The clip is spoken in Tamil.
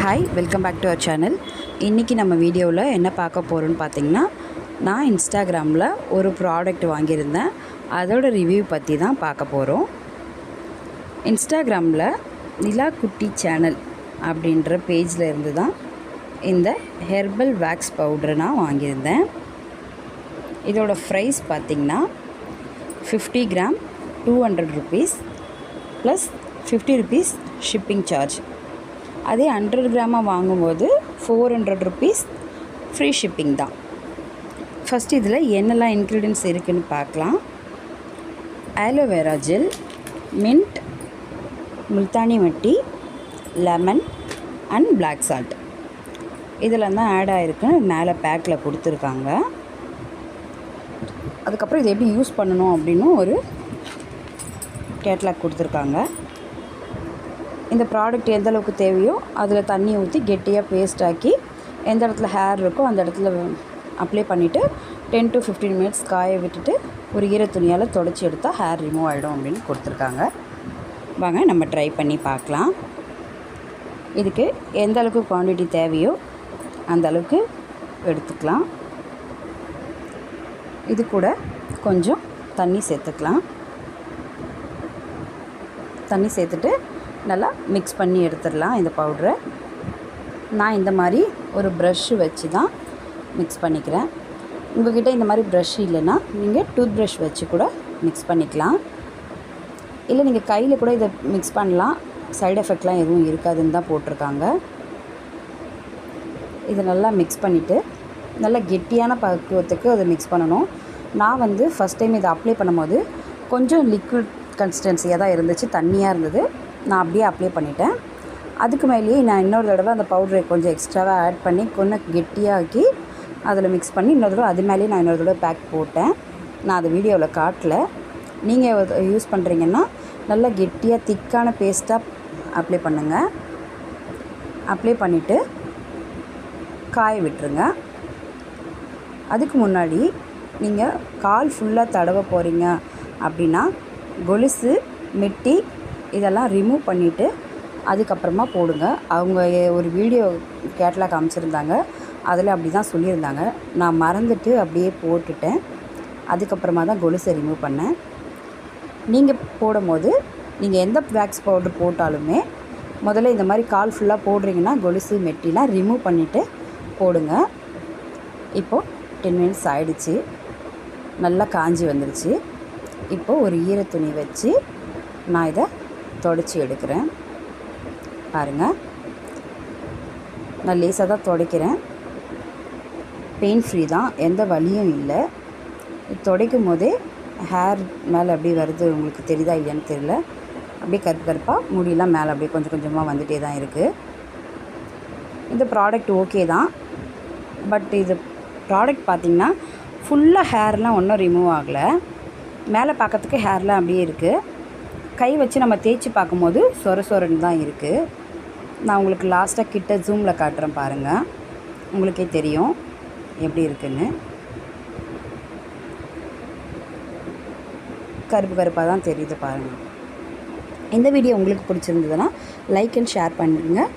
Hi, welcome back to our channel. இன்றைக்கி நம்ம வீடியோவில் என்ன பார்க்க போகிறோன்னு பார்த்திங்கன்னா, நான் இன்ஸ்டாகிராமில் ஒரு ப்ராடக்ட் வாங்கியிருந்தேன். அதோட ரிவ்யூ பற்றி தான் பார்க்க போகிறோம். இன்ஸ்டாகிராமில் நிலா குட்டி சேனல் அப்படின்ற பேஜில் இருந்து தான் இந்த ஹெர்பல் வேக்ஸ் பவுடரை நான் வாங்கியிருந்தேன். இதோட ப்ரைஸ் பார்த்திங்கன்னா 50 gram 200 rupees plus 50 rupees shipping charge. அதே 100 கிராமாக வாங்கும்போது 400 ருபீஸ் ஃப்ரீ ஷிப்பிங் தான். ஃபஸ்ட்டு இதில் என்னெல்லாம் இன்க்ரீடியன்ட்ஸ் இருக்குதுன்னு பார்க்கலாம். Aloe vera gel, mint, Multani mitti, lemon and black salt இதெல்லாம் தான் ஆட் ஆகிருக்குன்னு மேலே பேக்கில் கொடுத்துருக்காங்க. அதுக்கப்புறம் இதை எப்படி யூஸ் பண்ணணும் அப்படின்னு ஒரு கேட்லாக் கொடுத்துருக்காங்க. இந்த ப்ராடக்ட் எந்த அளவுக்கு தேவையோ அதில் தண்ணி ஊற்றி கெட்டியாக பேஸ்ட் ஆக்கி எந்த இடத்துல ஹேர் இருக்கோ அந்த இடத்துல அப்ளை பண்ணிவிட்டு 10 to 15 மினிட்ஸ் காய விட்டுட்டு ஒரு ஈர துணியால் தொடச்சி எடுத்தால் ஹேர் ரிமூவ் ஆகிடும் அப்படின்னு கொடுத்துருக்காங்க. வாங்க நம்ம ட்ரை பண்ணி பார்க்கலாம். இதுக்கு எந்த அளவுக்கு குவான்டிட்டி தேவையோ அந்த அளவுக்கு எடுத்துக்கலாம். இது கூட கொஞ்சம் தண்ணி சேர்த்துக்கலாம். தண்ணி சேர்த்துட்டு நல்லா மிக்ஸ் பண்ணி எடுத்துடலாம். இந்த பவுடரை நான் இந்த மாதிரி ஒரு ப்ரஷ்ஷு வச்சு தான் மிக்ஸ் பண்ணிக்கிறேன். உங்கள்கிட்ட இந்த மாதிரி ப்ரஷ் இல்லைன்னா நீங்கள் டூத் ப்ரஷ் வச்சு கூட மிக்ஸ் பண்ணிக்கலாம். இல்லை நீங்கள் கையில் கூட இதை மிக்ஸ் பண்ணலாம். சைடு எஃபெக்ட்லாம் எதுவும் இருக்காதுன்னு தான் போட்டிருக்காங்க. இதை நல்லா மிக்ஸ் பண்ணிவிட்டு நல்லா கெட்டியான பக்குவத்துக்கு அதை மிக்ஸ் பண்ணணும். நான் ஃபஸ்ட் டைம் இதை அப்ளை பண்ணும்போது கொஞ்சம் லிக்விட் கன்சிஸ்டன்சியாக தான் இருந்துச்சு, தண்ணியாக இருந்தது. நான் அப்படியே அப்ளை பண்ணிட்டேன். அதுக்கு மேலேயே நான் இன்னொரு தடவை அந்த பவுடரை கொஞ்சம் எக்ஸ்ட்ராவாக ஆட் பண்ணி கொஞ்சம் கெட்டியாக்கி அதில் மிக்ஸ் பண்ணி இன்னொரு தடவை அது மேலேயே நான் இன்னொரு தடவை பேக் போட்டேன். நான் அதை வீடியோவில் காட்டல. நீங்கள் யூஸ் பண்ணுறீங்கன்னா நல்லா கெட்டியாக திக்கான பேஸ்ட்டாக அப்ளை பண்ணுங்கள். அப்ளை பண்ணிவிட்டு காய விட்டுருங்க. அதுக்கு முன்னாடி நீங்கள் கால் ஃபுல்லாக தடவ போகிறீங்க அப்படின்னா கொலுசு, மெட்டி இதெல்லாம் ரிமூவ் பண்ணிவிட்டு அதுக்கப்புறமா போடுங்க. அவங்க ஒரு வீடியோ கேட்லாக் காமிச்சிருந்தாங்க, அதில் அப்படி தான் சொல்லியிருந்தாங்க. நான் மறந்துட்டு அப்படியே போட்டுட்டேன். அதுக்கப்புறமா தான் கொலுசை ரிமூவ் பண்ணேன். நீங்கள் போடும்போது நீங்கள் எந்த வேக்ஸ் பவுடர் போட்டாலுமே முதல்ல இந்த மாதிரி கால் ஃபுல்லாக போடுறீங்கன்னா கொலுசு, மெட்டிலாம் ரிமூவ் பண்ணிவிட்டு போடுங்க. இப்போது 10 மினிட்ஸ் ஆகிடுச்சு. நல்லா காஞ்சி வந்துடுச்சு. இப்போது ஒரு ஈர துணி வச்சு நான் இதை துடைச்சி எடுக்கிறேன். பாருங்கள், நான் லேசாக தான் துடைக்கிறேன். பெயின் ஃப்ரீ தான், எந்த வலியும் இல்லை. துடைக்கும் போதே ஹேர் மேலே அப்படியே வருது. உங்களுக்கு தெரியுதா இல்லையான்னு தெரியல. அப்படியே கருப்பு கருப்பாக முடியெல்லாம் மேலே அப்படியே கொஞ்சம் கொஞ்சமாக வந்துகிட்டே தான் இருக்குது. இந்த ப்ராடக்ட் ஓகே தான். பட் இது ப்ராடக்ட் பார்த்திங்கன்னா ஃபுல்லாக ஹேர்லாம் ஒன்றும் ரிமூவ் ஆகலை. மேலே பார்க்கறதுக்கு ஹேர்லாம் அப்படியே இருக்குது. கை வச்சு நம்ம தேய்ச்சி பார்க்கும்போது சொரன்னு தான் இருக்குது. நான் உங்களுக்கு லாஸ்ட்டாக கிட்ட ஜூமில் காட்டுறேன் பாருங்கள், உங்களுக்கே தெரியும் எப்படி இருக்குன்னு. கருப்பு கருப்பாக தான் தெரியுது பாருங்கள். இந்த வீடியோ உங்களுக்கு பிடிச்சிருந்ததுன்னா லைக் அண்ட் ஷேர் பண்ணுங்கள்.